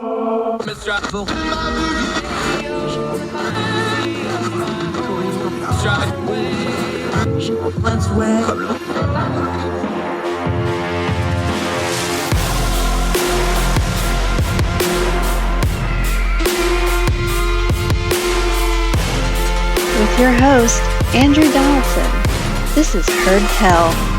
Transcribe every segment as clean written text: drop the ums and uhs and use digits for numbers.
With your host, Andrew Donaldson. This is Heard Tell.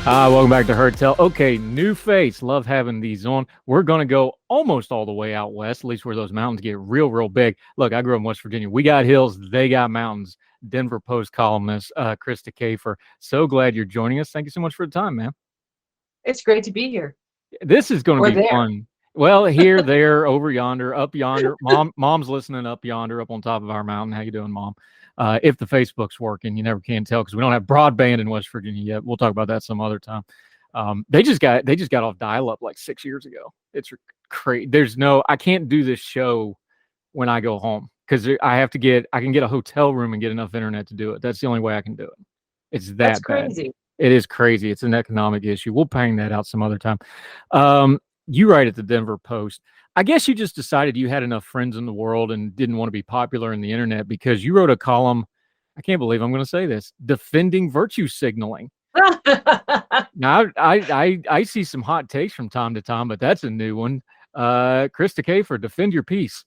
Welcome back to Heard Tell. Okay, new face. Love having these on. We're going to go almost all the way out west, at least where those mountains get real big. Look, I grew up in West Virginia. We got hills. They got mountains. Denver Post columnist, Krista Kafer. So glad you're joining us. Thank you so much for the time, man. It's great to be here. This is going to be fun. Well, here, there, over yonder, up yonder. Mom's listening up yonder, up on top of our mountain. How you doing, Mom? If the Facebook's working, you never can tell because we don't have broadband in West Virginia yet. We'll talk about that some other time. They just got off dial-up like 6 years ago. It's crazy. I can't do this show when I go home because I can get a hotel room and get enough internet to do it. That's the only way I can do it. It's that's crazy. Bad. It is crazy. It's an economic issue. We'll bang that out some other time. You write at the Denver Post. I guess you just decided you had enough friends in the world and didn't want to be popular in the internet because you wrote a column. I can't believe I'm going to say this, defending virtue signaling. Now, I see some hot takes from time to time, but that's a new one. Krista Kafer, defend your piece.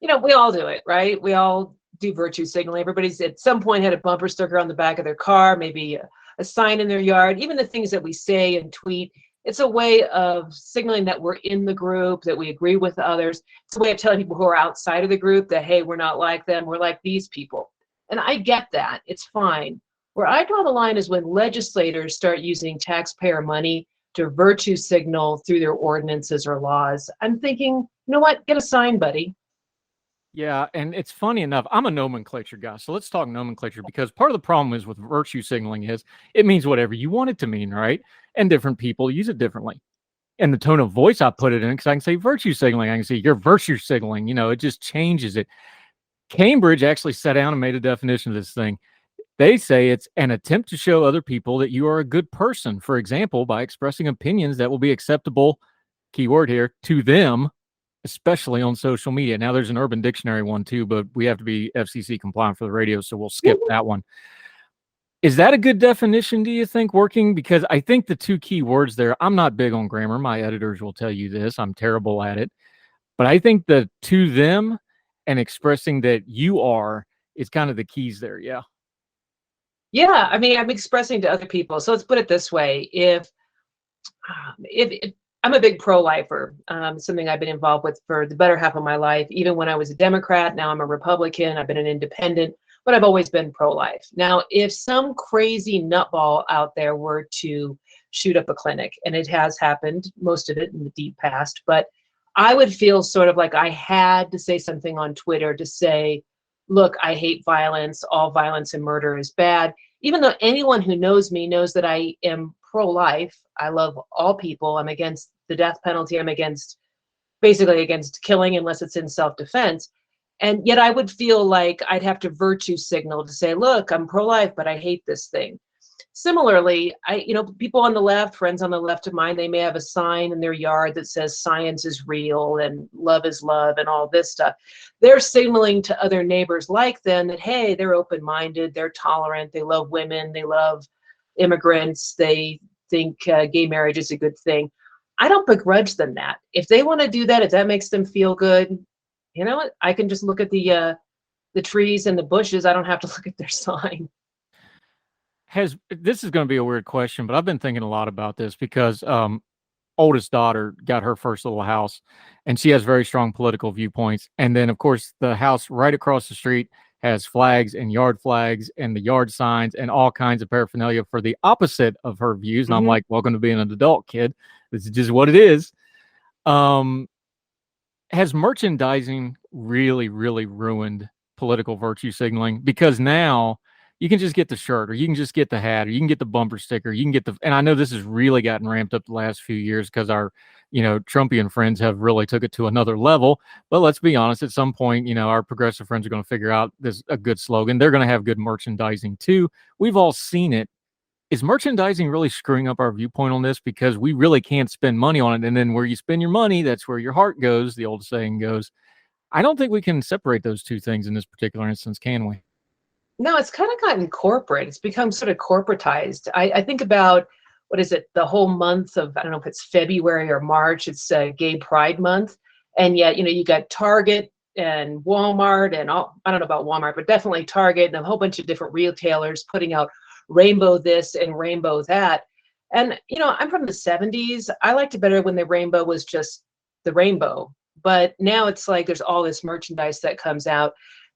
We all do it, right? We all do virtue signaling. Everybody's at some point had a bumper sticker on the back of their car, maybe a sign in their yard, even the things that we say and tweet. It's a way of signaling that we're in the group, that we agree with others. It's a way of telling people who are outside of the group that, hey, we're not like them. We're like these people. And I get that. It's fine. Where I draw the line is when legislators start using taxpayer money to virtue signal through their ordinances or laws. I'm thinking, you know what? Get a sign, buddy. Yeah, and it's funny enough, I'm a nomenclature guy, so let's talk nomenclature because part of the problem is with virtue signaling is it means whatever you want it to mean, right? And different people use it differently. And the tone of voice I put it in, because I can say virtue signaling, I can say you're virtue signaling, it just changes it. Cambridge actually sat down and made a definition of this thing. They say it's an attempt to show other people that you are a good person, for example, by expressing opinions that will be acceptable, keyword here, to them, especially on social media. Now there's an Urban Dictionary one too, but we have to be FCC compliant for the radio, so we'll skip that one. Is that a good definition, do you think, working? Because I think the two key words there, I'm not big on grammar. My editors will tell you this. I'm terrible at it. But I think the to them and expressing that you are is kind of the keys there, yeah. Yeah, I mean, I'm expressing to other people. So let's put it this way. If I'm a big pro-lifer, something I've been involved with for the better half of my life. Even when I was a Democrat, now I'm a Republican. I've been an independent, but I've always been pro-life. Now, if some crazy nutball out there were to shoot up a clinic, and it has happened, most of it in the deep past, but I would feel sort of like I had to say something on Twitter to say, look, I hate violence. All violence and murder is bad. Even though anyone who knows me knows that I am pro-life. I love all people. I'm against the death penalty. I'm basically against killing unless it's in self-defense. And yet I would feel like I'd have to virtue signal to say, look, I'm pro-life, but I hate this thing. Similarly, people on the left, friends on the left of mine, they may have a sign in their yard that says science is real and love is love and all this stuff. They're signaling to other neighbors like them that, hey, they're open-minded, they're tolerant, they love women, they love immigrants, they think gay marriage is a good thing. I don't begrudge them that. If they want to do that, if that makes them feel good, you know what? I can just look at the trees and the bushes. I don't have to look at their sign. This is going to be a weird question, but I've been thinking a lot about this because oldest daughter got her first little house, and she has very strong political viewpoints. And then, of course, the house right across the street has flags and yard flags and the yard signs and all kinds of paraphernalia for the opposite of her views. And I'm like, welcome to being an adult, kid. This is just what it is. Has merchandising really, really ruined political virtue signaling? Because now you can just get the shirt, or you can just get the hat, or you can get the bumper sticker, you can get and I know this has really gotten ramped up the last few years because our, Trumpian friends have really took it to another level. But let's be honest, at some point, our progressive friends are going to figure out this a good slogan. They're going to have good merchandising too. We've all seen it. is merchandising really screwing up our viewpoint on this? Because we really can't spend money on it. And then where you spend your money, that's where your heart goes, the old saying goes. I don't think we can separate those two things in this particular instance, can we? No, it's kind of gotten corporate. It's become sort of corporatized. I think about, what is it, the whole month of, I don't know if it's February or March, it's Gay Pride Month. And yet, you got Target and Walmart and all, I don't know about Walmart, but definitely Target and a whole bunch of different retailers putting out rainbow this and rainbow that. And, I'm from the 70s. I liked it better when the rainbow was just the rainbow. But now it's like there's all this merchandise that comes out.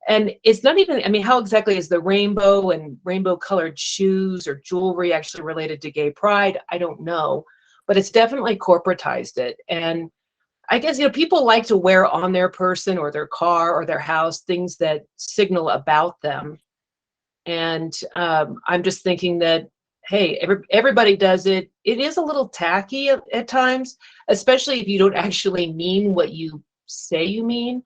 And it's not even, I mean, how exactly is the rainbow and rainbow colored shoes or jewelry actually related to gay pride? I don't know, but it's definitely corporatized it. And I guess, people like to wear on their person or their car or their house things that signal about them. And I'm just thinking that, hey, everybody does it. It is a little tacky at times, especially if you don't actually mean what you say you mean.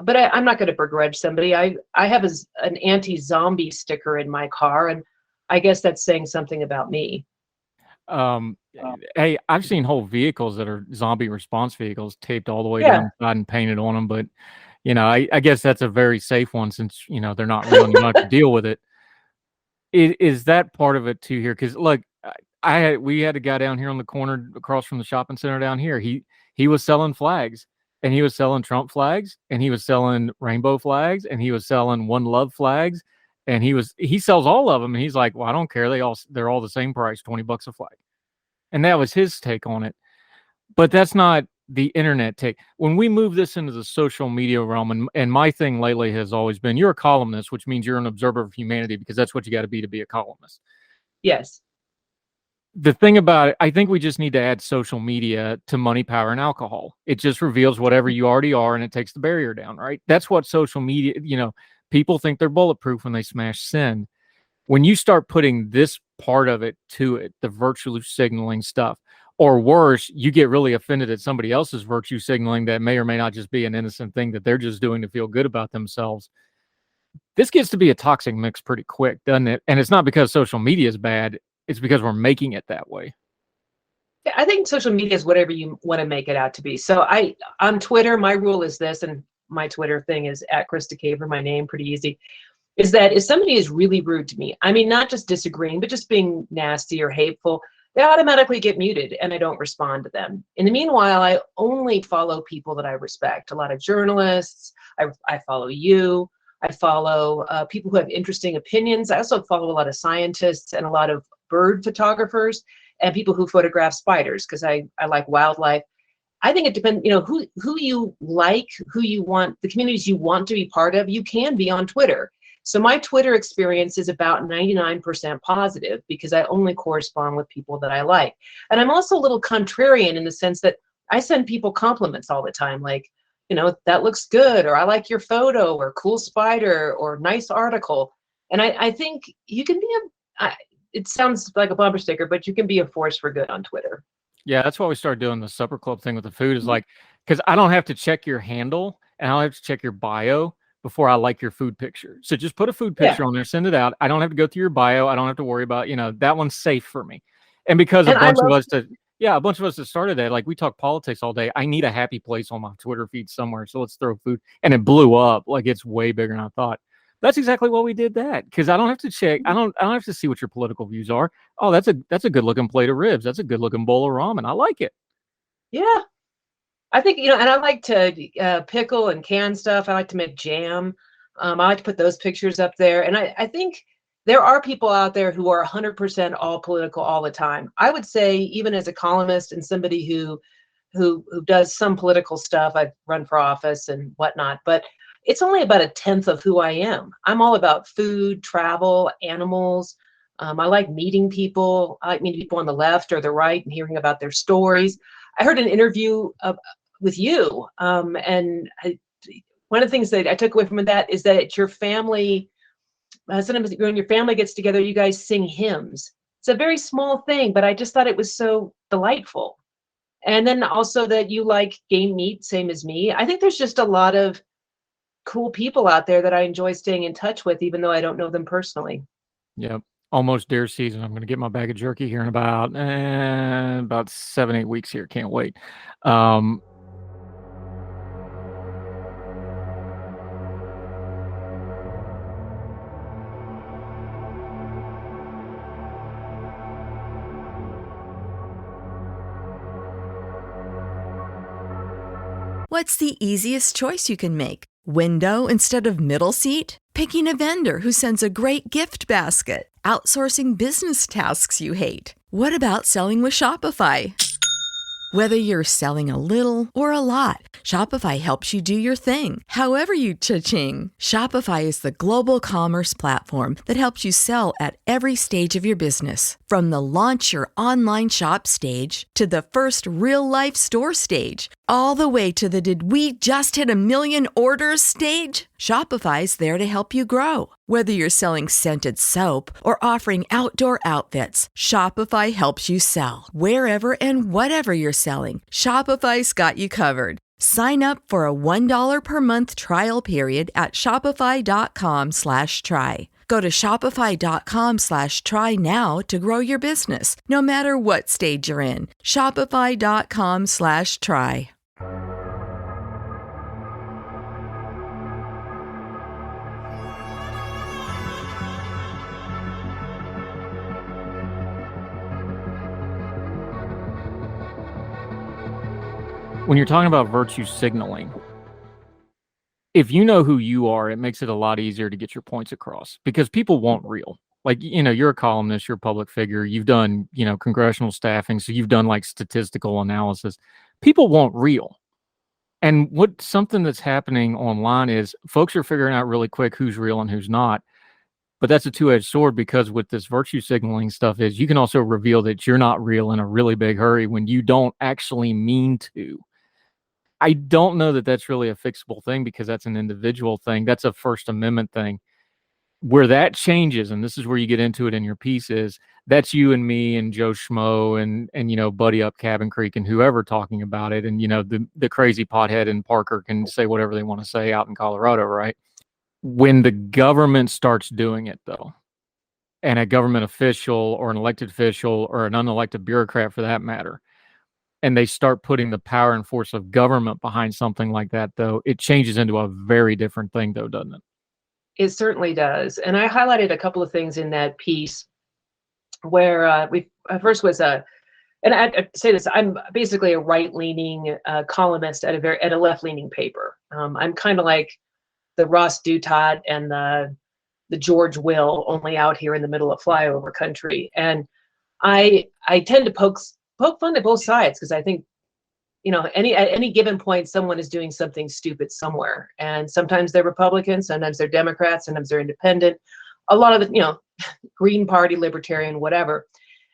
But I'm not going to begrudge somebody. I have an anti-zombie sticker in my car, and I guess that's saying something about me. Hey, I've seen whole vehicles that are zombie response vehicles taped all the way down the side and painted on them. But, I guess that's a very safe one since, they're not real and you don't have to deal with it. Is that part of it too here? Because look, we had a guy down here on the corner across from the shopping center down here. He was selling flags. And he was selling Trump flags, and he was selling rainbow flags, and he was selling One Love flags, and he sells all of them. And he's like, well, I don't care. They're all the same price, $20 a flag. And that was his take on it. But that's not the internet take. When we move this into the social media realm, and my thing lately has always been, you're a columnist, which means you're an observer of humanity, because that's what you got to be a columnist. Yes. The thing about it, I think we just need to add social media to money, power, and alcohol. It just reveals whatever you already are, and it takes the barrier down, right? That's what social media, people think they're bulletproof when they smash send. When you start putting this part of it to it, the virtue signaling stuff, or worse, you get really offended at somebody else's virtue signaling that may or may not just be an innocent thing that they're just doing to feel good about themselves. This gets to be a toxic mix pretty quick, doesn't it? And it's not because social media is bad. It's because we're making it that way. Yeah, I think social media is whatever you want to make it out to be. So on Twitter, my rule is this, and my Twitter thing is at Krista Kafer, my name, pretty easy, is that if somebody is really rude to me, I mean, not just disagreeing, but just being nasty or hateful, they automatically get muted and I don't respond to them. In the meanwhile, I only follow people that I respect. A lot of journalists, I follow you. I follow people who have interesting opinions. I also follow a lot of scientists and a lot of bird photographers and people who photograph spiders because I like wildlife. I think it depends, who you like, who you want, the communities you want to be part of, you can be on Twitter. So my Twitter experience is about 99% positive because I only correspond with people that I like. And I'm also a little contrarian in the sense that I send people compliments all the time, like, that looks good, or I like your photo, or cool spider, or nice article. And I think you can be it sounds like a bumper sticker, but you can be a force for good on Twitter. Yeah, that's why we started doing the supper club thing with the food is like, because I don't have to check your handle and I don't have to check your bio before I like your food picture. So just put a food picture on there, send it out. I don't have to go through your bio. I don't have to worry about, that one's safe for me. And because a bunch of us that started that, like we talk politics all day. I need a happy place on my Twitter feed somewhere. So let's throw food. And it blew up. Like it's way bigger than I thought. That's exactly why we did that. Because I don't have to check. I don't have to see what your political views are. Oh, that's a good looking plate of ribs. That's a good looking bowl of ramen. I like it. Yeah. I think, and I like to pickle and can stuff. I like to make jam. I like to put those pictures up there. And I think there are people out there who are 100% all political all the time. I would say, even as a columnist and somebody who does some political stuff, I've run for office and whatnot, but it's only about 1/10 of who I am. I'm all about food, travel, animals. I like meeting people. I like meeting people on the left or the right and hearing about their stories. I heard an interview with you, and one of the things that I took away from that is that your family, sometimes when your family gets together, you guys sing hymns. It's a very small thing, but I just thought it was so delightful. And then also that you like game meat, same as me. I think there's just a lot of cool people out there that I enjoy staying in touch with, even though I don't know them personally. Yeah. almost deer season. I'm going to get my bag of jerky here in about 7-8 weeks here. Can't wait. What's the easiest choice you can make? Window instead of middle seat? Picking a vendor who sends a great gift basket? Outsourcing business tasks you hate? What about selling with Shopify? Whether you're selling a little or a lot, Shopify helps you do your thing, however you cha-ching. Shopify is the global commerce platform that helps you sell at every stage of your business. From the launch your online shop stage to the first real-life store stage, all the way to the did we just hit 1 million orders stage. Shopify's there to help you grow. Whether you're selling scented soap or offering outdoor outfits, Shopify helps you sell. Wherever and whatever you're selling, Shopify's got you covered. Sign up for a $1 per month trial period at shopify.com/try. Go to shopify.com/try now to grow your business, no matter what stage you're in. Shopify.com/try. When you're talking about virtue signaling, if you know who you are, it makes it a lot easier to get your points across because people want real. Like, you're a columnist, you're a public figure, you've done, congressional staffing, so you've done like statistical analysis. People want real. And something that's happening online is folks are figuring out really quick who's real and who's not. But that's a two-edged sword because with this virtue signaling stuff is you can also reveal that you're not real in a really big hurry when you don't actually mean to. I don't know that that's really a fixable thing because that's an individual thing. That's a First Amendment thing. Where that changes, and this is where you get into it in your piece, is that's you and me and Joe Schmo and Buddy Up Cabin Creek and whoever talking about it. And, the crazy pothead in Parker can say whatever they want to say out in Colorado, right? When the government starts doing it, though, and a government official or an elected official or an unelected bureaucrat for that matter, and they start putting the power and force of government behind something like that, though, it changes into a very different thing, though, doesn't it? It certainly does. And I highlighted a couple of things in that piece where first was and I say this, I'm basically a right-leaning columnist at a left-leaning paper. I'm kind of like the Ross Douthat and the George Will, only out here in the middle of flyover country. And I tend to poke fun at both sides because I think, at any given point, someone is doing something stupid somewhere. And sometimes they're Republicans, sometimes they're Democrats, sometimes they're independent. A lot of the, Green Party, Libertarian, whatever.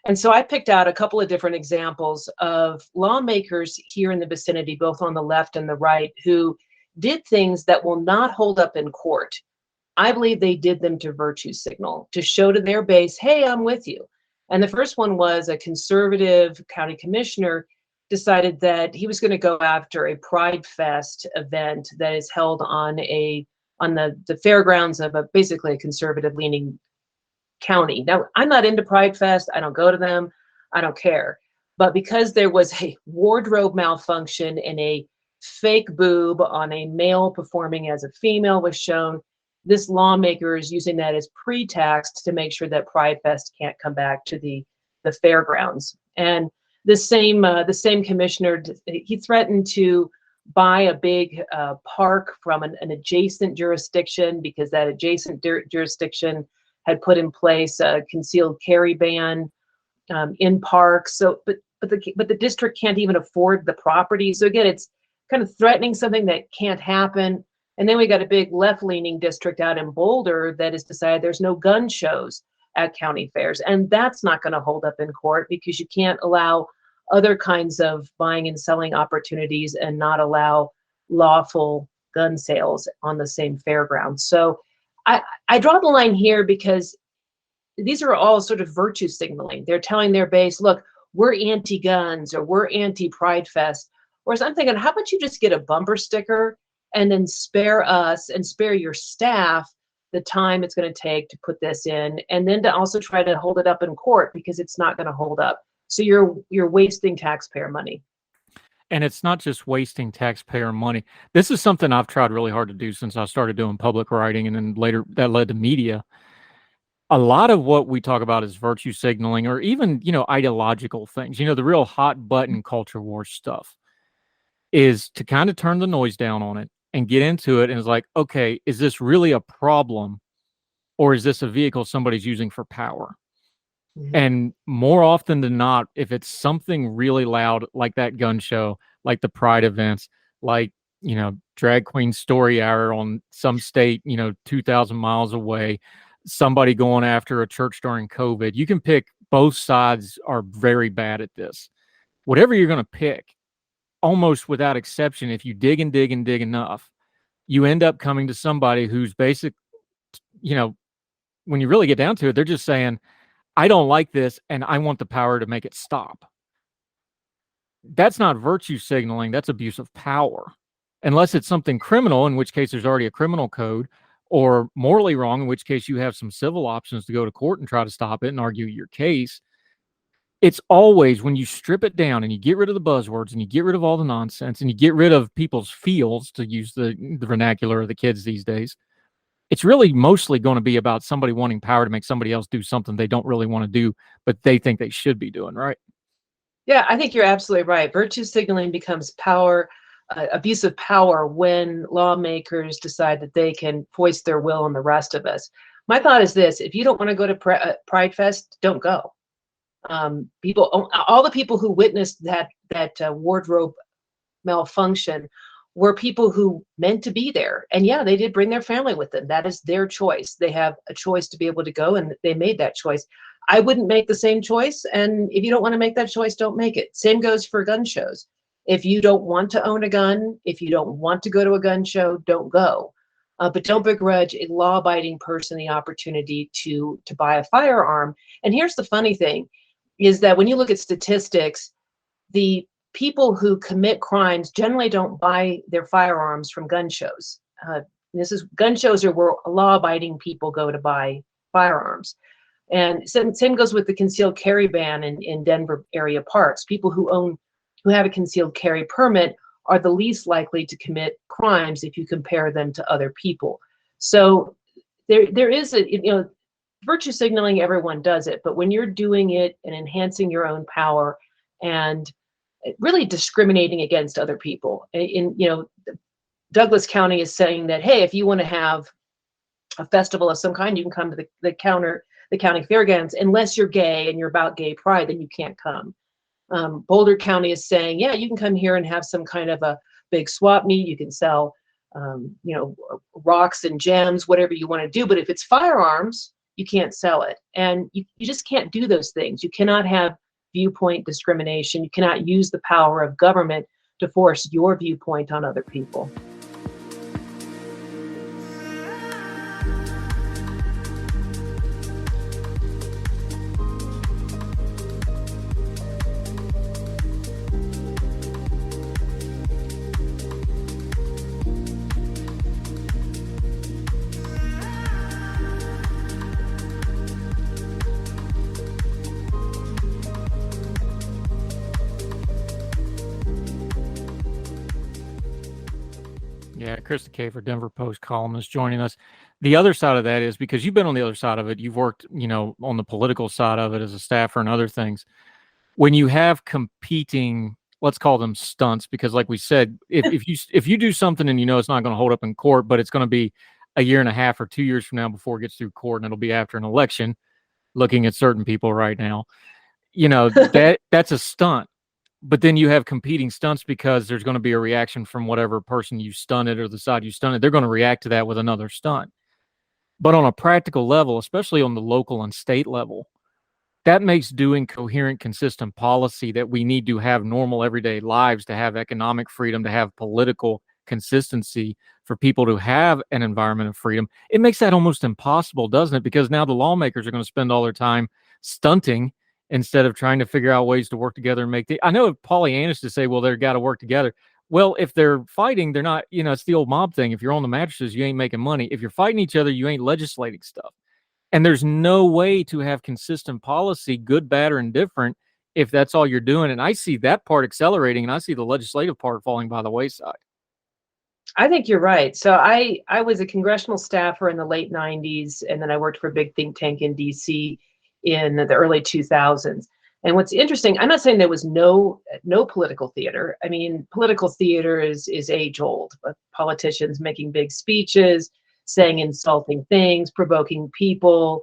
And so I picked out a couple of different examples of lawmakers here in the vicinity, both on the left and the right, who did things that will not hold up in court. I believe they did them to virtue signal, to show to their base, hey, I'm with you. And the first one was a conservative county commissioner decided that he was going to go after a Pride Fest event that is held on the fairgrounds of basically a conservative leaning county. Now, I'm not into Pride Fest. I don't go to them. I don't care. But because there was a wardrobe malfunction and a fake boob on a male performing as a female was shown, this lawmaker is using that as pretext to make sure that Pride Fest can't come back to the fairgrounds. And the same commissioner, he threatened to buy a big park from an adjacent jurisdiction because that adjacent jurisdiction had put in place a concealed carry ban in parks. So, but the district can't even afford the property. So again, it's kind of threatening something that can't happen. And then we got a big left-leaning district out in Boulder that has decided there's no gun shows at county fairs. And that's not going to hold up in court because you can't allow other kinds of buying and selling opportunities and not allow lawful gun sales on the same fairground. So I draw the line here because these are all sort of virtue signaling. They're telling their base, look, we're anti-guns or we're anti-Pride Fest. Whereas I'm thinking, how about you just get a bumper sticker and then spare us and spare your staff the time it's going to take to put this in, and then to also try to hold it up in court because it's not going to hold up. So you're wasting taxpayer money. And it's not just wasting taxpayer money. This is something I've tried really hard to do since I started doing public writing, and then later that led to media. A lot of what we talk about is virtue signaling, or even, ideological things. The real hot button culture war stuff is to kind of turn the noise down on it and get into it. And it's like, okay, is this really a problem, or is this a vehicle somebody's using for power? Mm-hmm. And more often than not, if it's something really loud, like that gun show, like the Pride events, like, drag queen story hour on some state, 2,000 miles away, somebody going after a church during COVID, you can pick. Both sides are very bad at this. Whatever you're going to pick, almost without exception, if you dig and dig and dig enough, you end up coming to somebody who's when you really get down to it, they're just saying, I don't like this, and I want the power to make it stop. That's not virtue signaling. That's abuse of power. Unless it's something criminal, in which case there's already a criminal code, or morally wrong, in which case you have some civil options to go to court and try to stop it and argue your case. It's always, when you strip it down and you get rid of the buzzwords and you get rid of all the nonsense and you get rid of people's feels, to use the vernacular of the kids these days, it's really mostly going to be about somebody wanting power to make somebody else do something they don't really want to do, but they think they should be doing, right? Yeah, I think you're absolutely right. Virtue signaling becomes power, abuse of power, when lawmakers decide that they can foist their will on the rest of us. My thought is this: if you don't want to go to Pride Fest, don't go. All the people who witnessed that wardrobe malfunction were people who meant to be there. And yeah, they did bring their family with them. That is their choice. They have a choice to be able to go, and they made that choice. I wouldn't make the same choice. And if you don't want to make that choice, don't make it. Same goes for gun shows. If you don't want to own a gun, if you don't want to go to a gun show, don't go. But don't begrudge a law-abiding person the opportunity to buy a firearm. And here's the funny thing, is that when you look at statistics, the people who commit crimes generally don't buy their firearms from gun shows. Gun shows are where law-abiding people go to buy firearms. And same goes with the concealed carry ban in Denver area parks. People who have a concealed carry permit are the least likely to commit crimes if you compare them to other people. So there is virtue signaling, everyone does it, but when you're doing it and enhancing your own power and really discriminating against other people, Douglas County is saying that, hey, if you want to have a festival of some kind, you can come to the county fairgrounds. Unless you're gay and you're about gay pride, then you can't come. Boulder County is saying, yeah, you can come here and have some kind of a big swap meet. You can sell, rocks and gems, whatever you want to do. But if it's firearms, you can't sell it. And you just can't do those things. You cannot have viewpoint discrimination. You cannot use the power of government to force your viewpoint on other people. Yeah, Krista Kafer, Denver Post columnist, joining us. The other side of that is, because you've been on the other side of it, you've worked, on the political side of it as a staffer and other things. When you have competing, let's call them stunts, because like we said, if you do something and it's not going to hold up in court, but it's going to be a year and a half or 2 years from now before it gets through court, and it'll be after an election, looking at certain people right now, that's a stunt. But then you have competing stunts, because there's going to be a reaction from whatever person you stunted or the side you stunted. They're going to react to that with another stunt. But on a practical level, especially on the local and state level, that makes doing coherent, consistent policy that we need to have normal everyday lives, to have economic freedom, to have political consistency, for people to have an environment of freedom. It makes that almost impossible, doesn't it? Because now the lawmakers are going to spend all their time stunting instead of trying to figure out ways to work together and make I know Pollyannish to say, well, they've got to work together. Well, if they're fighting, they're not, it's the old mob thing. If you're on the mattresses, you ain't making money. If you're fighting each other, you ain't legislating stuff. And there's no way to have consistent policy, good, bad, or indifferent, if that's all you're doing. And I see that part accelerating, and I see the legislative part falling by the wayside. I think you're right. So I was a congressional staffer in the late 90s, and then I worked for a big think tank in DC in the early 2000s. And what's interesting, I'm not saying there was no political theater. I mean, political theater is age old. Politicians making big speeches, saying insulting things, provoking people,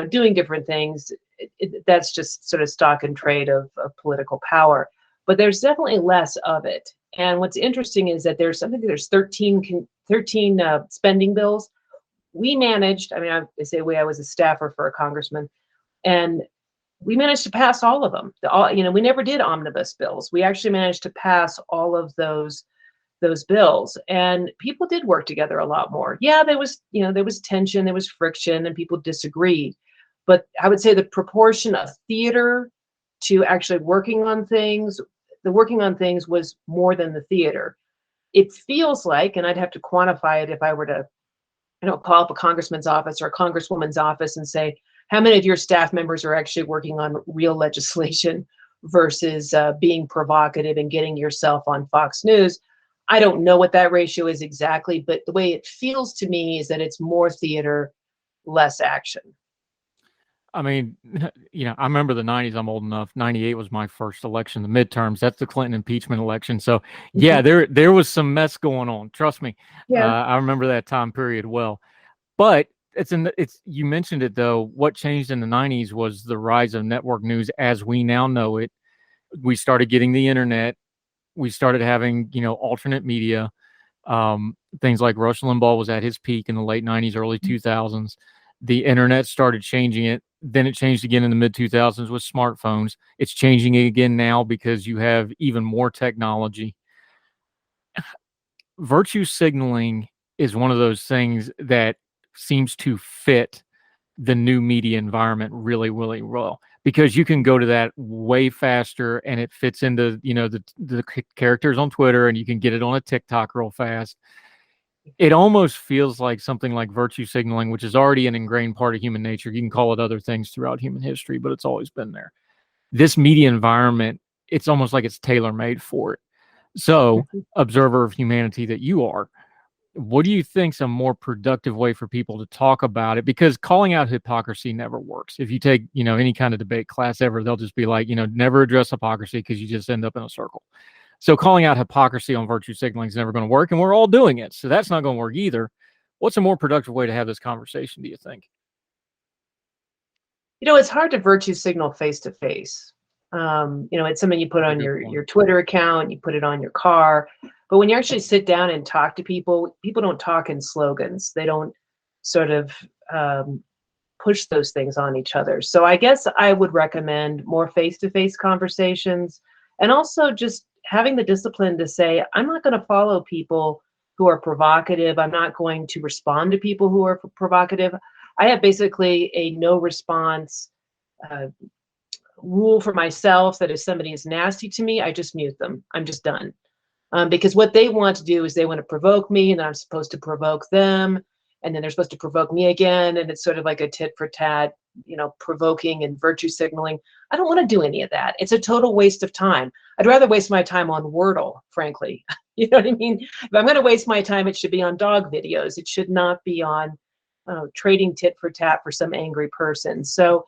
doing different things. That's just sort of stock and trade of political power. But there's definitely less of it. And what's interesting is that there's 13 spending bills. We managed, I say I was a staffer for a congressman, and we managed to pass all of them. We never did omnibus bills. We actually managed to pass all of those bills, and people did work together a lot more. Yeah, there was tension, there was friction, and people disagreed. But I would say the proportion of theater to actually working on things, the working on things was more than the theater. It feels like, and I'd have to quantify it if I were to, call up a congressman's office or a congresswoman's office and say, how many of your staff members are actually working on real legislation versus being provocative and getting yourself on Fox News? I don't know what that ratio is exactly, but the way it feels to me is that it's more theater, less action. I mean, I remember the 90s. I'm old enough. 98 was my first election, the midterms. That's the Clinton impeachment election. So yeah, there was some mess going on. Trust me. Yeah. I remember that time period well. But you mentioned it though. What changed in the 90s was the rise of network news as we now know it. We started getting the internet. We started having, alternate media. Things like Rush Limbaugh was at his peak in the late 90s, early 2000s. The internet started changing it. Then it changed again in the mid 2000s with smartphones. It's changing it again now because you have even more technology. Virtue signaling is one of those things that seems to fit the new media environment really, really well, because you can go to that way faster, and it fits into, the characters on Twitter, and you can get it on a TikTok real fast. It almost feels like something like virtue signaling, which is already an ingrained part of human nature. You can call it other things throughout human history, but it's always been there. This media environment, it's almost like it's tailor-made for it. So, observer of humanity that you are, what do you think's a more productive way for people to talk about it? Because calling out hypocrisy never works. If you take, any kind of debate class ever, they'll just be like, never address hypocrisy because you just end up in a circle. So calling out hypocrisy on virtue signaling is never going to work, and we're all doing it. So that's not going to work either. What's a more productive way to have this conversation, do you think? It's hard to virtue signal face to face. It's something you put on your Twitter account, you put it on your car. But when you actually sit down and talk to people don't talk in slogans. They don't sort of push those things on each other. So I guess I would recommend more face-to-face conversations, and also just having the discipline to say, I'm not going to follow people who are provocative. I'm not going to respond to people who are provocative. I have basically a no response rule for myself, that if somebody is nasty to me, I just mute them. I'm just done. Because what they want to do is they want to provoke me, and then I'm supposed to provoke them, and then they're supposed to provoke me again. And it's sort of like a tit for tat, provoking and virtue signaling. I don't want to do any of that. It's a total waste of time. I'd rather waste my time on Wordle, frankly. You know what I mean? If I'm going to waste my time, it should be on dog videos. It should not be on trading tit for tat for some angry person. So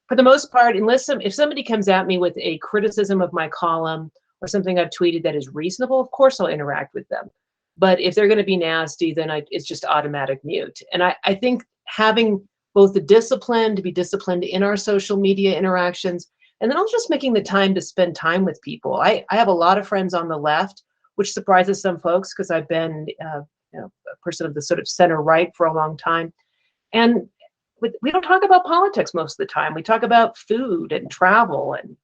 for the most part, if somebody comes at me with a criticism of my column or something I've tweeted that is reasonable, of course I'll interact with them. But if they're going to be nasty, then it's just automatic mute. And I think having both the discipline to be disciplined in our social media interactions, and then also just making the time to spend time with people. I have a lot of friends on the left, which surprises some folks because I've been a person of the sort of center right for a long time. And we don't talk about politics most of the time. We talk about food and travel and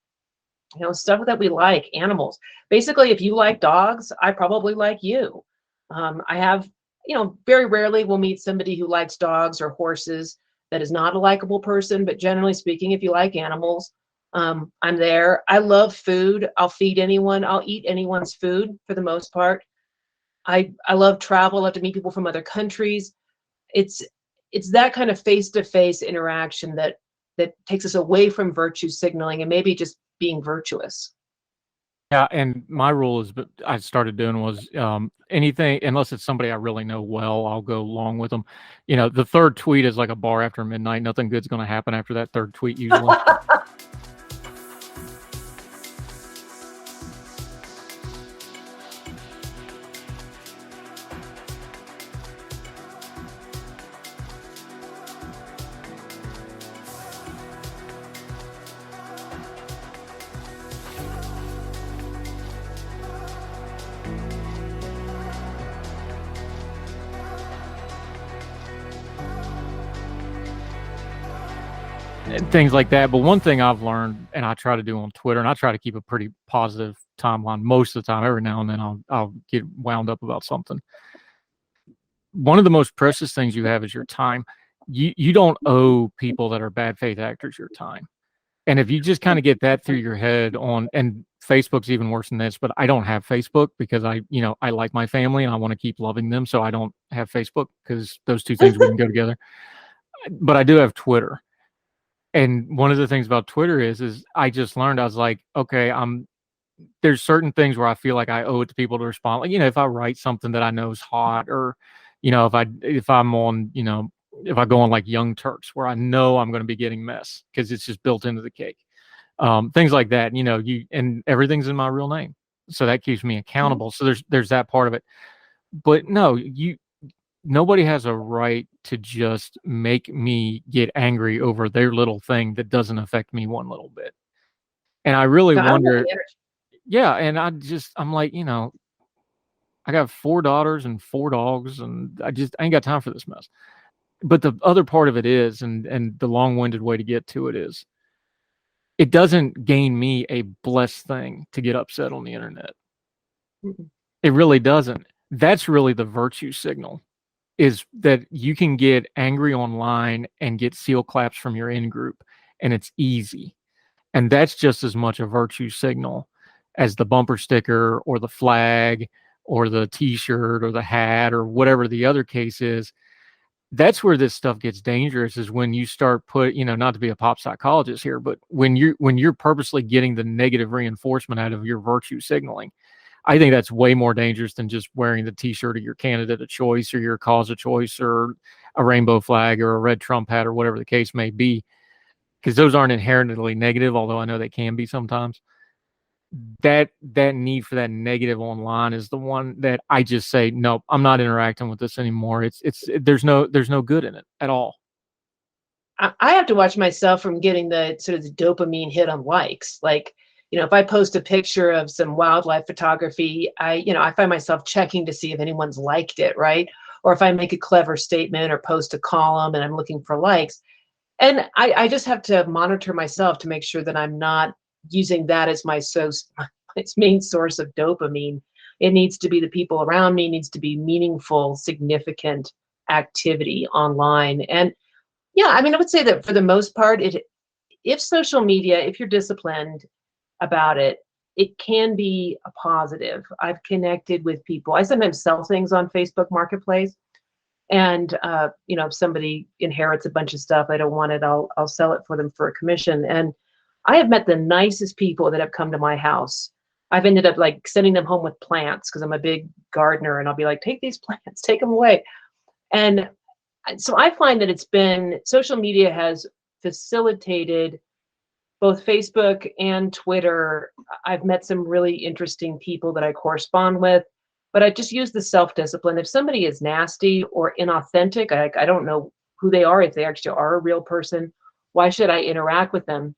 stuff that we like, animals. Basically, if you like dogs, I probably like you. I have, very rarely we'll meet somebody who likes dogs or horses that is not a likable person, but generally speaking, if you like animals, I'm there. I love food. I'll feed anyone. I'll eat anyone's food for the most part. I love travel. I love to meet people from other countries. It's that kind of face-to-face interaction that takes us away from virtue signaling and maybe just being virtuous. Yeah, and my rule is, but I started doing was anything, unless it's somebody I really know well, I'll go along with them. You know, the third tweet is like a bar after midnight. Nothing good's going to happen after that third tweet usually. And things like that. But one thing I've learned, and I try to do on Twitter, and I try to keep a pretty positive timeline most of the time. Every now and then I'll get wound up about something. One of the most precious things you have is your time. You don't owe people that are bad faith actors your time. And if you just kind of get that through your head and Facebook's even worse than this, but I don't have Facebook because I like my family and I want to keep loving them. So I don't have Facebook because those two things wouldn't go together. But I do have Twitter. And one of the things about Twitter is I just learned, I was like, okay, there's certain things where I feel like I owe it to people to respond. Like, if I write something that I know is hot, or, if I'm on, if I go on like Young Turks where I know I'm going to be getting mess because it's just built into the cake. Things like that, and everything's in my real name. So that keeps me accountable. So there's that part of it. But no, nobody has a right to just make me get angry over their little thing that doesn't affect me one little bit. And I really wonder, yeah. And I'm like, I got 4 daughters and 4 dogs, and I ain't got time for this mess. But the other part of it is, and the long-winded way to get to it is, it doesn't gain me a blessed thing to get upset on the internet. Mm-hmm. It really doesn't. That's really the virtue signal, is that you can get angry online and get seal claps from your in-group, and it's easy. And that's just as much a virtue signal as the bumper sticker or the flag or the t-shirt or the hat or whatever the other case is. That's where this stuff gets dangerous, is when you start not to be a pop psychologist here, but when you're purposely getting the negative reinforcement out of your virtue signaling. I think that's way more dangerous than just wearing the t-shirt of your candidate of choice or your cause of choice or a rainbow flag or a red Trump hat or whatever the case may be, because those aren't inherently negative, although I know they can be sometimes. That need for that negative online is the one that I just say, nope, I'm not interacting with this anymore. There's no good in it at all. I have to watch myself from getting the sort of the dopamine hit on likes. Like, if I post a picture of some wildlife photography, I find myself checking to see if anyone's liked it, right? Or if I make a clever statement or post a column and I'm looking for likes. And I just have to monitor myself to make sure that I'm not using that as my main source of dopamine. It needs to be the people around me, needs to be meaningful, significant activity online. And yeah, I would say that for the most part, if social media, if you're disciplined about it, it can be a positive. I've connected with people. I sometimes sell things on Facebook Marketplace. And, if somebody inherits a bunch of stuff, I don't want it, I'll sell it for them for a commission. And I have met the nicest people that have come to my house. I've ended up like sending them home with plants because I'm a big gardener, and I'll be like, take these plants, take them away. And so I find that social media has facilitated both Facebook and Twitter. I've met some really interesting people that I correspond with, but I just use the self-discipline. If somebody is nasty or inauthentic, I don't know who they are, if they actually are a real person, why should I interact with them?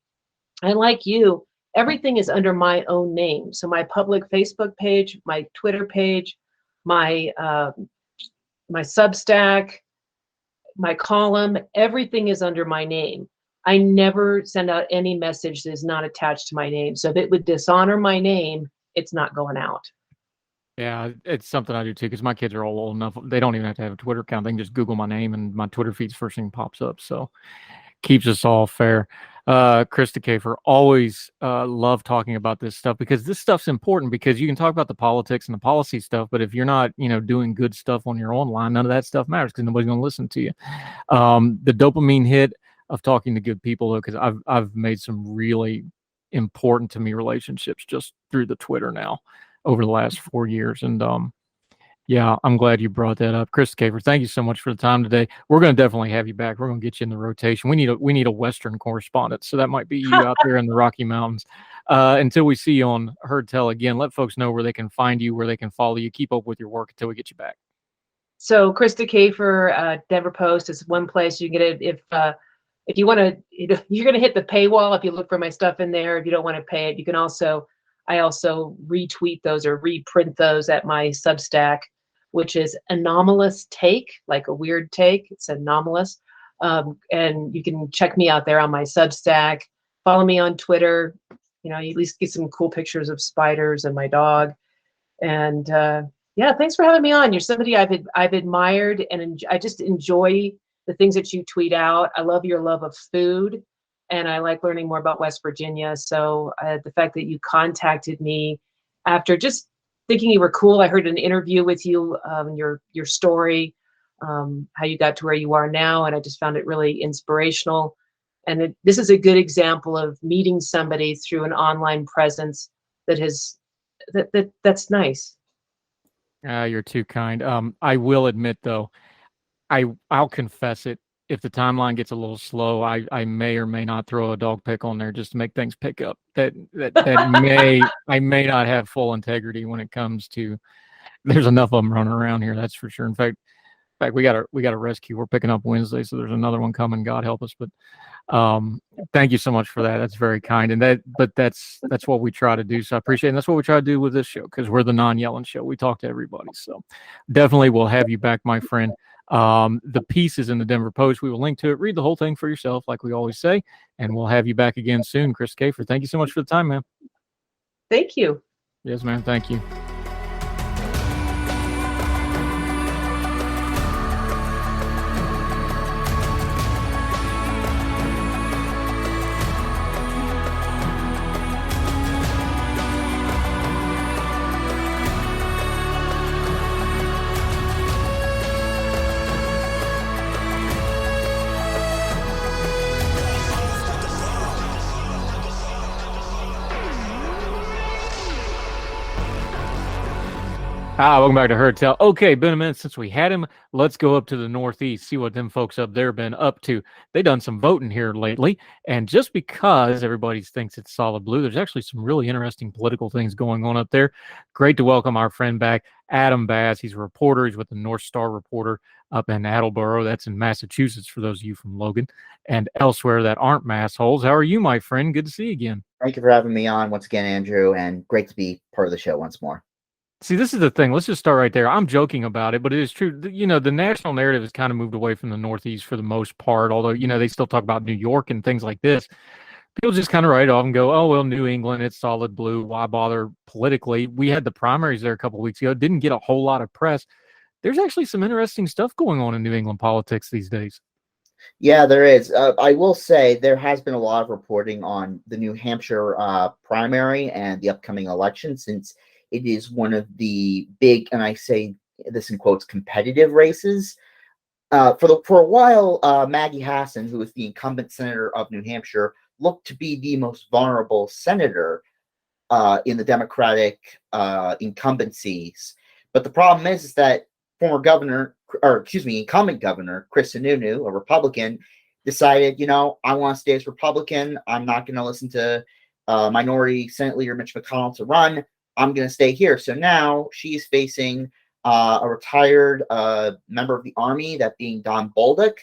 And like you, everything is under my own name. So my public Facebook page, my Twitter page, my Substack, my column, everything is under my name. I never send out any message that is not attached to my name. So if it would dishonor my name, it's not going out. Yeah, it's something I do too, because my kids are all old enough. They don't even have to have a Twitter account. They can just Google my name and my Twitter feed's first thing pops up. So, keeps us all fair. Krista Kafer, always love talking about this stuff because this stuff's important because you can talk about the politics and the policy stuff, but if you're not, doing good stuff on your own line, none of that stuff matters because nobody's going to listen to you. The dopamine hit of talking to good people, though, because I've made some really important to me relationships just through the Twitter now over the last 4 years. And yeah, I'm glad you brought that up. Krista Kafer, thank you so much for the time today. We're going to definitely have you back. We're going to get you in the rotation. We need a Western correspondent, so that might be you out there in the Rocky Mountains. Until we see you on Heard Tell again, let folks know where they can find you, where they can follow you, keep up with your work until we get you back. So Krista Kafer, Denver Post is one place you can get it. If you want to, you're going to hit the paywall if you look for my stuff in there. If you don't want to pay it, you can I also retweet those or reprint those at my Substack, which is Anomalous Take, like a weird take. It's anomalous. And you can check me out there on my Substack. Follow me on Twitter. You at least get some cool pictures of spiders and my dog. And yeah, thanks for having me on. You're somebody I've admired, and I just enjoy the things that you tweet out. I love your love of food, and I like learning more about West Virginia. So the fact that you contacted me after just thinking you were cool, I heard an interview with you, your story, how you got to where you are now, and I just found it really inspirational. And this is a good example of meeting somebody through an online presence that's nice. You're too kind. I will admit, though, I'll confess it. If the timeline gets a little slow, I may or may not throw a dog pic on there just to make things pick up. That I may not have full integrity when it comes to. There's enough of them running around here, that's for sure. In fact, we got a rescue. We're picking up Wednesday, so there's another one coming. God help us. But thank you so much for that. That's very kind. And that's what we try to do. So I appreciate it. And that's what we try to do with this show because we're the non-yelling show. We talk to everybody. So definitely we'll have you back, my friend. The piece is in the Denver Post. We will link to it. Read the whole thing for yourself, like we always say. And we'll have you back again soon, Chris Kafer. Thank you so much for the time, man. Thank you. Yes, man. Thank you. Welcome back to Heard Tell. Okay, been a minute since we had him. Let's go up to the Northeast, see what them folks up there been up to. They done some voting here lately, and just because everybody thinks it's solid blue, there's actually some really interesting political things going on up there. Great to welcome our friend back, Adam Bass. He's a reporter. He's with the North Star Reporter up in Attleboro. That's in Massachusetts for those of you from Logan and elsewhere that aren't massholes. How are you, my friend? Good to see you again. Thank you for having me on once again, Andrew, and great to be part of the show once more. See, this is the thing. Let's just start right there. I'm joking about it, but it is true. The national narrative has kind of moved away from the Northeast for the most part, although, they still talk about New York and things like this. People just kind of write off and go, oh, well, New England, it's solid blue. Why bother politically? We had the primaries there a couple of weeks ago. Didn't get a whole lot of press. There's actually some interesting stuff going on in New England politics these days. Yeah, there is. I will say there has been a lot of reporting on the New Hampshire primary and the upcoming election, since it is one of the big, and I say this in quotes, competitive races. For a while, Maggie Hassan, who is the incumbent senator of New Hampshire, looked to be the most vulnerable senator in the Democratic incumbencies. But the problem is that incumbent governor Chris Sununu, a Republican, decided, I want to stay as Republican. I'm not going to listen to Minority Senate Leader Mitch McConnell to run. I'm going to stay here. So now she's facing a retired member of the Army, that being Don Bolduc,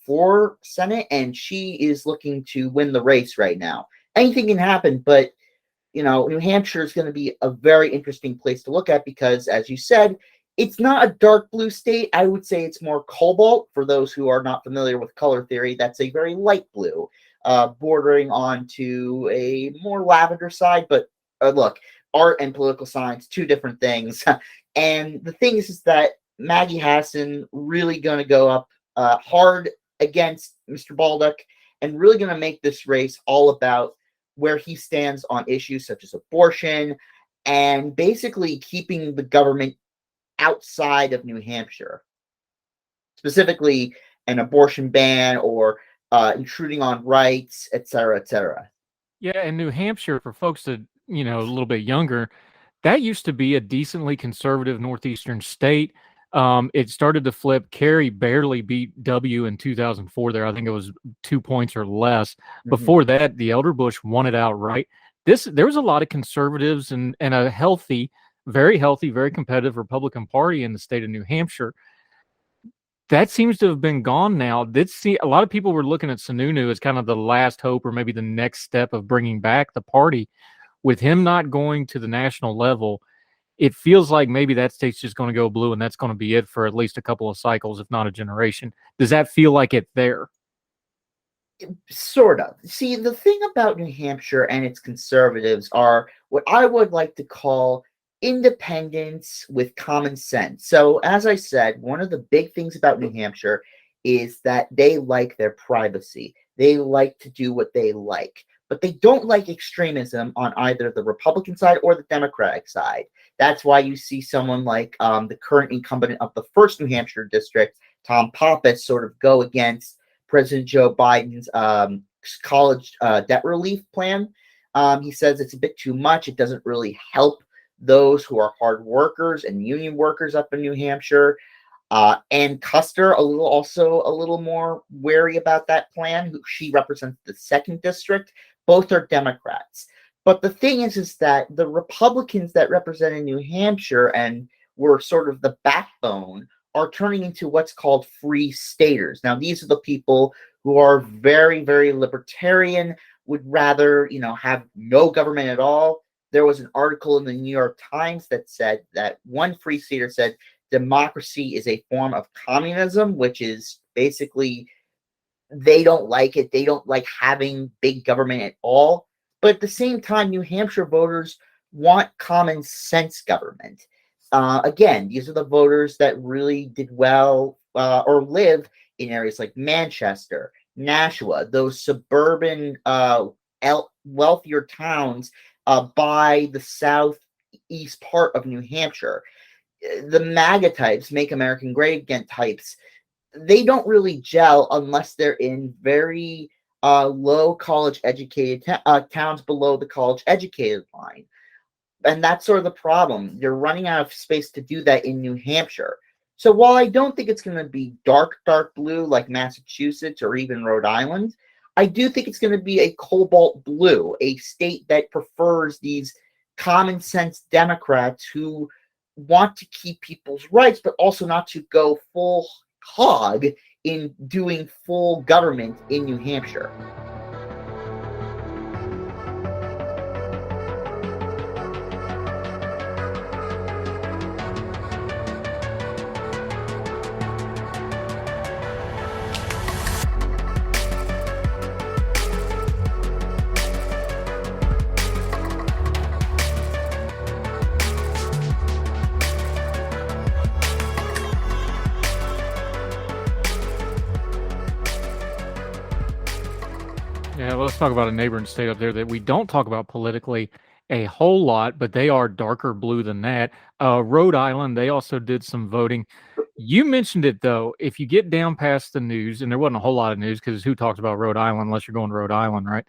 for Senate, and she is looking to win the race right now. Anything can happen, but New Hampshire is going to be a very interesting place to look at because, as you said, it's not a dark blue state. I would say it's more cobalt. For those who are not familiar with color theory, that's a very light blue, bordering on to a more lavender side. But look, art and political science, two different things. And the thing is that Maggie Hassan really going to go up hard against Mr. Bolduc. and really going to make this race all about where he stands on issues such as abortion and basically keeping the government outside of New Hampshire, specifically an abortion ban or intruding on rights, et cetera, et cetera. Yeah, and New Hampshire, for folks that, a little bit younger, that used to be a decently conservative northeastern state. It started to flip. Kerry barely beat W in 2004 there. I think it was 2 points or less. Before that, the Elder Bush won it outright. There was a lot of conservatives and a healthy, very competitive Republican Party in the state of New Hampshire. That seems to have been gone now. A lot of people were looking at Sununu as kind of the last hope or maybe the next step of bringing back the party. With him not going to the national level, it feels like maybe that state's just going to go blue and that's going to be it for at least a couple of cycles, if not a generation. Does that feel like it there? Sort of. See, the thing about New Hampshire and its conservatives are what I would like to call independence with common sense. So, as I said, one of the big things about New Hampshire is that they like their privacy. They like to do what they like, but they don't like extremism on either the Republican side or the Democratic side. That's why you see someone like the current incumbent of the 1st New Hampshire district, Tom Pappas, sort of go against President Joe Biden's college debt relief plan. He says it's a bit too much. It doesn't really help those who are hard workers and union workers up in New Hampshire. Ann Custer, a little more wary about that plan. She represents the 2nd district. Both are Democrats. But the thing is that the Republicans that represented New Hampshire and were sort of the backbone are turning into what's called free staters. Now, these are the people who are very, very libertarian, would rather, have no government at all. There was an article in the New York Times that said that one free stater said democracy is a form of communism, which is basically they don't like it. They don't like having big government at all. But at the same time, New Hampshire voters want common sense government. Again, these are the voters that really did well or live in areas like Manchester, Nashua, those suburban, wealthier towns by the southeast part of New Hampshire. The MAGA types, Make America Great Again types, they don't really gel unless they're in very low college educated towns below the college educated line. And that's sort of the problem. You're running out of space to do that in New Hampshire. So while I don't think it's going to be dark blue like Massachusetts or even Rhode Island, I do think it's going to be a cobalt blue, a state that prefers these common sense Democrats who want to keep people's rights, but also not to go full hog in doing full government in New Hampshire. Yeah, let's talk about a neighboring state up there that we don't talk about politically a whole lot, but they are darker blue than that. Rhode Island, they also did some voting. You mentioned it, though. If you get down past the news, and there wasn't a whole lot of news because who talks about Rhode Island unless you're going to Rhode Island, right?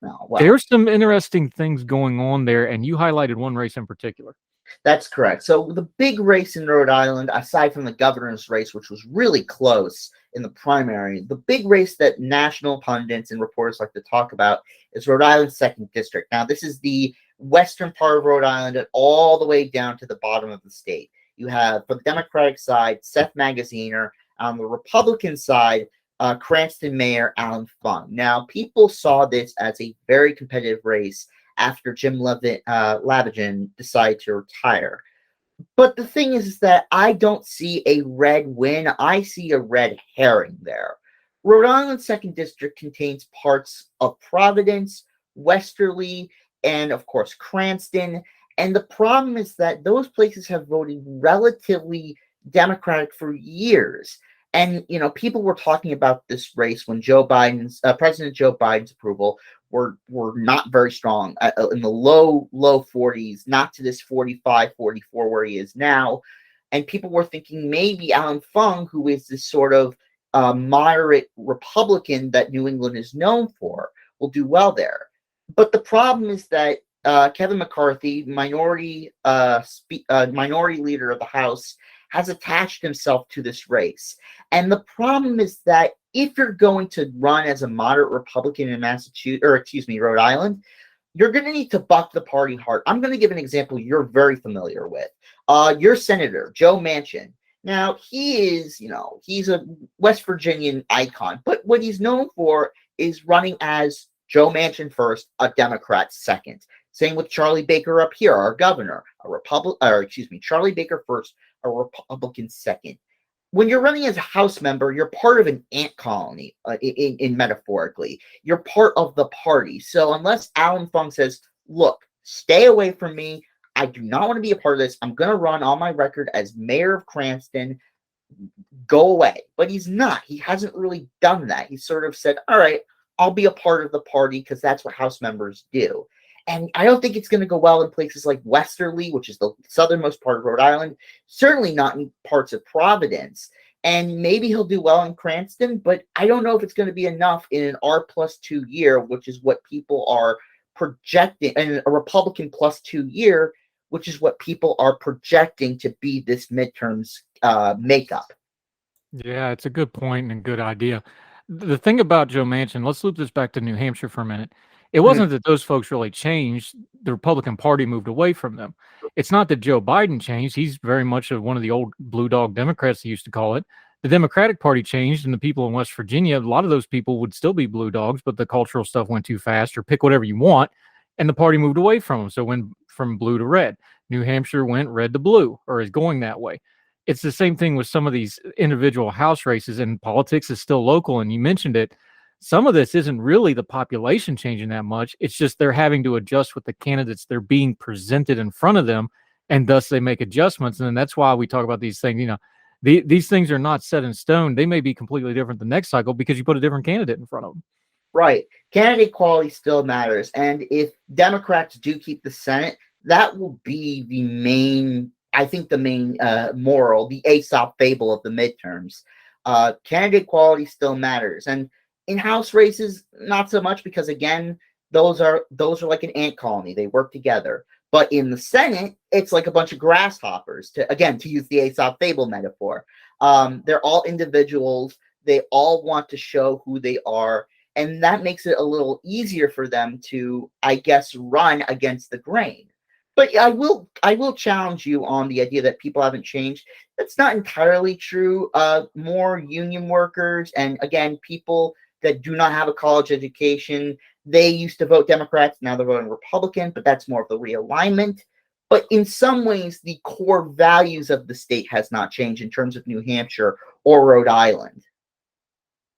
No, well, there's some interesting things going on there, and you highlighted one race in particular. That's correct. So the big race in Rhode Island, aside from the governor's race, which was really close in the primary, the big race that national pundits and reporters like to talk about is Rhode Island's 2nd district. Now, this is the western part of Rhode Island and all the way down to the bottom of the state. You have, for the Democratic side, Seth Magaziner. On the Republican side, Cranston Mayor Alan Fung. Now, people saw this as a very competitive race after Jim Lavigen decided to retire. But the thing is that I don't see a red win. I see a red herring there. Rhode Island's 2nd district contains parts of Providence, Westerly, and of course Cranston. And the problem is that those places have voted relatively Democratic for years. And people were talking about this race when President Joe Biden's approval were not very strong, in the low 40s, not to this 45, 44 where he is now. And people were thinking maybe Alan Fung, who is this sort of moderate Republican that New England is known for, will do well there. But the problem is that Kevin McCarthy, minority leader of the House, has attached himself to this race. And the problem is that if you're going to run as a moderate Republican in Rhode Island, you're going to need to buck the party hard. I'm going to give an example you're very familiar with. Your senator, Joe Manchin. Now, he's a West Virginian icon, but what he's known for is running as Joe Manchin first, a Democrat second. Same with Charlie Baker up here, our governor, Charlie Baker first, a Republican second. When you're running as a House member, you're part of an ant colony, in metaphorically. You're part of the party. So unless Alan Fung says, look, stay away from me, I do not want to be a part of this. I'm going to run on my record as mayor of Cranston. Go away. But he's not. He hasn't really done that. He sort of said, all right, I'll be a part of the party because that's what House members do. And I don't think it's going to go well in places like Westerly, which is the southernmost part of Rhode Island, certainly not in parts of Providence. And maybe he'll do well in Cranston, but I don't know if it's going to be enough in an R+2 year, which is what people are projecting, and a Republican +2 year, which is what people are projecting to be this midterms makeup. Yeah, it's a good point and a good idea. The thing about Joe Manchin, let's loop this back to New Hampshire for a minute. It wasn't that those folks really changed. The Republican Party moved away from them. It's not that Joe Biden changed. He's very much one of the old blue dog Democrats, he used to call it. The Democratic Party changed, and the people in West Virginia, a lot of those people would still be blue dogs, but the cultural stuff went too fast, or pick whatever you want, and the party moved away from them. So it went from blue to red. New Hampshire went red to blue, or is going that way. It's the same thing with some of these individual House races, and politics is still local, and you mentioned it. Some of this isn't really the population changing that much. It's just they're having to adjust with the candidates they're being presented in front of them, and thus they make adjustments. And then that's why we talk about these things. These things are not set in stone. They may be completely different the next cycle because you put a different candidate in front of them. Right. Candidate quality still matters. And if Democrats do keep the Senate, that will be the main moral, the Aesop fable of the midterms. Candidate quality still matters. And in House races, not so much, because again, those are like an ant colony. They work together. But in the Senate, it's like a bunch of grasshoppers, to use the Aesop fable metaphor. They're all individuals. They all want to show who they are. And that makes it a little easier for them to, I guess, run against the grain. But I will challenge you on the idea that people haven't changed. That's not entirely true. More union workers and, again, people that do not have a college education, they used to vote Democrats, now they're voting Republican, but that's more of the realignment. But in some ways, the core values of the state has not changed in terms of New Hampshire or Rhode Island.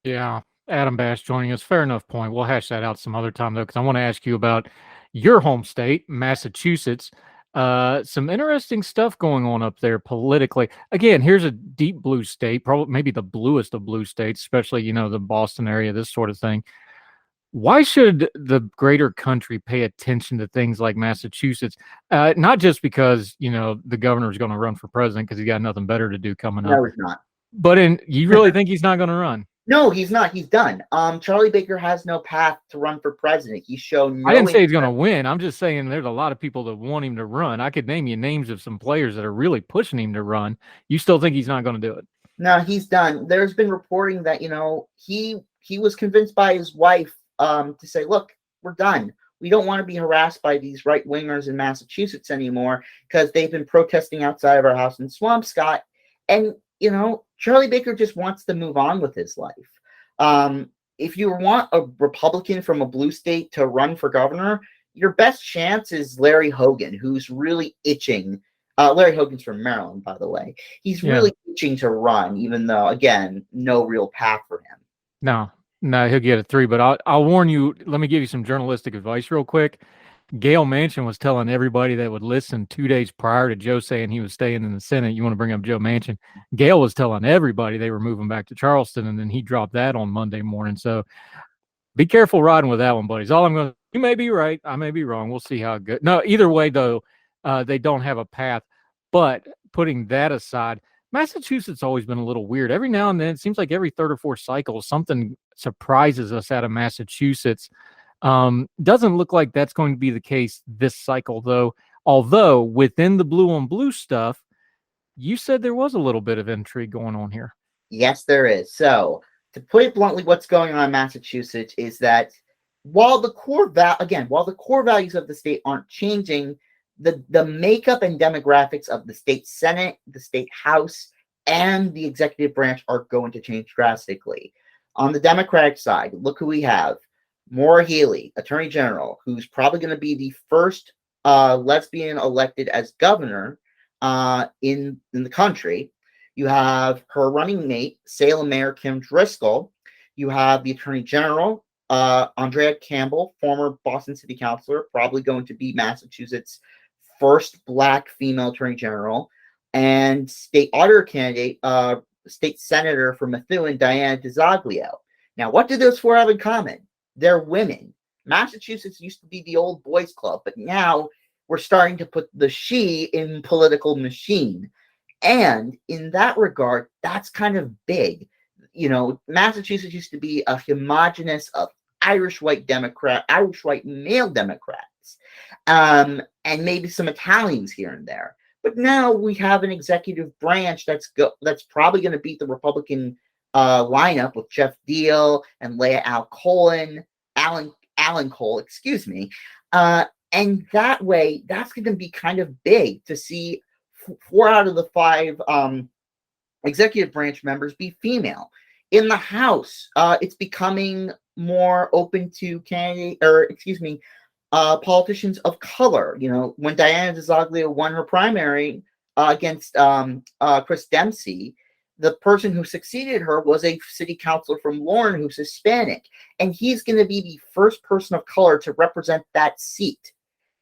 Yeah, Adam Bash joining us. Fair enough point. We'll hash that out some other time, though, because I want to ask you about your home state, Massachusetts. Some interesting stuff going on up there politically. Again, here's a deep blue state, probably maybe the bluest of blue states, especially, the Boston area, this sort of thing. Why should the greater country pay attention to things like Massachusetts? Not just because, the governor's going to run for president because he's got nothing better to do coming up. No, he's not. But you really think he's not going to run? No, he's not. He's done. Charlie Baker has no path to run for president. He's shown no. I didn't say he's going to win. I'm just saying there's a lot of people that want him to run. I could name you names of some players that are really pushing him to run. You still think he's not going to do it? No, he's done. There's been reporting that, he was convinced by his wife to say, look, we're done. We don't want to be harassed by these right-wingers in Massachusetts anymore because they've been protesting outside of our house in Swampscott. And, Charlie Baker just wants to move on with his life. If you want a Republican from a blue state to run for governor, your best chance is Larry Hogan, who's really itching. Larry Hogan's from Maryland, by the way. He's really itching to run, even though, again, no real path for him. No, he'll get a 3. But I'll warn you. Let me give you some journalistic advice real quick. Gail Manchin was telling everybody that would listen 2 days prior to Joe saying he was staying in the Senate. You want to bring up Joe Manchin? Gail was telling everybody they were moving back to Charleston, and then he dropped that on Monday morning. So be careful riding with that one, buddies. All I'm going to, you may be right. I may be wrong. We'll see how it goes. No, either way, though, they don't have a path. But putting that aside, Massachusetts always been a little weird. Every now and then, it seems like every third or fourth cycle, something surprises us out of Massachusetts. Doesn't look like that's going to be the case this cycle, though. Although within the blue on blue stuff, you said there was a little bit of intrigue going on here. Yes, there is. So, to put it bluntly, what's going on in Massachusetts is that while the core values of the state aren't changing, the makeup and demographics of the state Senate, the state House, and the executive branch are going to change drastically. On the Democratic side, look who we have. Maura Healey, Attorney General, who's probably going to be the first lesbian elected as governor in the country. You have her running mate, Salem Mayor Kim Driscoll. You have the Attorney General, Andrea Campbell, former Boston City Councilor, probably going to be Massachusetts' first Black female Attorney General, and state auditor candidate, state senator for Methuen, Diana DiZoglio. Now, what do those four have in common? They're women. Massachusetts used to be the old boys club, but now we're starting to put the she in political machine. And in that regard, that's kind of big. You know, Massachusetts used to be a homogenous of Irish white male Democrats, and maybe some Italians here and there. But now we have an executive branch that's probably going to beat the Republican lineup with Jeff Deal and Leah Allen Cole, excuse me. And that way, that's going to be kind of big to see 4 out of the 5 executive branch members be female. In the House, it's becoming more open to politicians of color. You know, when Diana DiZoglio won her primary against Chris Dempsey, the person who succeeded her was a city councilor from Lorne who's Hispanic, and he's going to be the first person of color to represent that seat.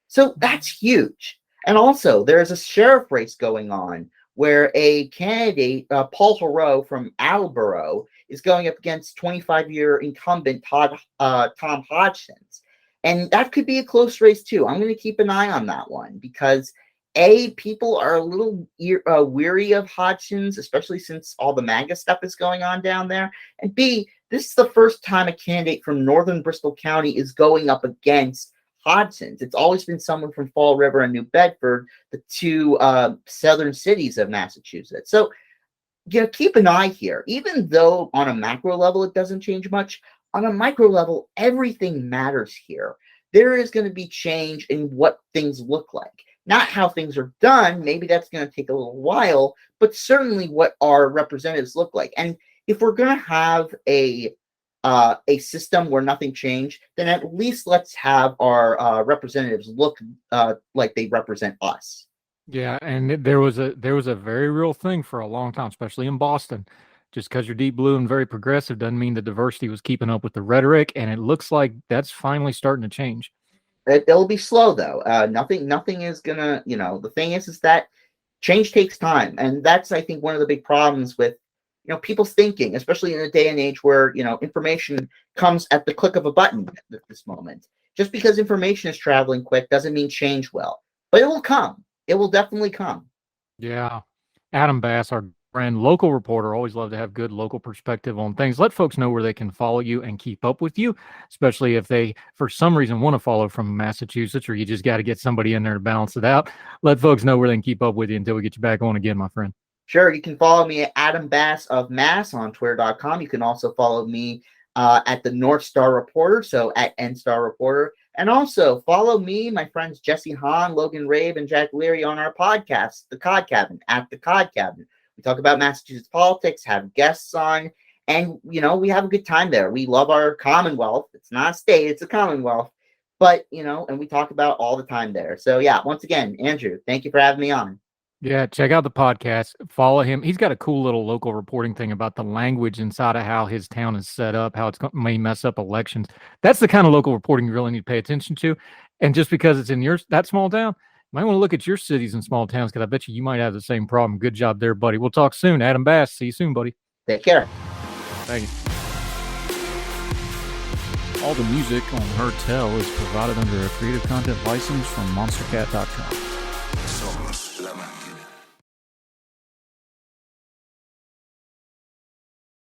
So that's huge. And also, there's a sheriff race going on where a candidate, Paul Heroux from Attleboro, is going up against 25-year incumbent Tom Hodgkins. And that could be a close race, too. I'm going to keep an eye on that one because, A, people are a little weary of Hodgkins, especially since all the MAGA stuff is going on down there. And B, this is the first time a candidate from northern Bristol County is going up against Hodgkins. It's always been someone from Fall River and New Bedford, the 2 southern cities of Massachusetts. So, you know, keep an eye here. Even though on a macro level it doesn't change much, on a micro level, everything matters here. There is going to be change in what things look like. Not how things are done. Maybe that's going to take a little while, but certainly what our representatives look like. And if we're going to have a system where nothing changed, then at least let's have our representatives look like they represent us. Yeah, and there was a very real thing for a long time, especially in Boston. Just because you're deep blue and very progressive doesn't mean the diversity was keeping up with the rhetoric, and it looks like that's finally starting to change. It'll be slow though. Nothing is gonna. You know, the thing is that change takes time, and that's I think one of the big problems with people's thinking, especially in a day and age where information comes at the click of a button at this moment. Just because information is traveling quick doesn't mean change will, but it will come. It will definitely come. Yeah. Adam Bass, our friend, local reporter, always love to have good local perspective on things. Let folks know where they can follow you and keep up with you, especially if they, for some reason, want to follow from Massachusetts, or you just got to get somebody in there to balance it out. Let folks know where they can keep up with you until we get you back on again, my friend. Sure. You can follow me at Adam Bass of Mass on Twitter.com. You can also follow me at the North Star Reporter, so at NStar Reporter. And also follow me, my friends Jesse Hahn, Logan Rabe, and Jack Leary on our podcast, The Cod Cabin, at The Cod Cabin. We talk about Massachusetts politics, have guests on, and, we have a good time there. We love our Commonwealth. It's not a state, it's a Commonwealth. But, and we talk about all the time there. So, yeah, once again, Andrew, thank you for having me on. Yeah, check out the podcast. Follow him. He's got a cool little local reporting thing about the language inside of how his town is set up, how it's may mess up elections. That's the kind of local reporting you really need to pay attention to. And just because it's in that small town, you might want to look at your cities and small towns, because I bet you might have the same problem. Good job there, buddy. We'll talk soon. Adam Bass, see you soon, buddy. Take care. Thank you. All the music on Her Tell is provided under a Creative Content license from monstercat.com.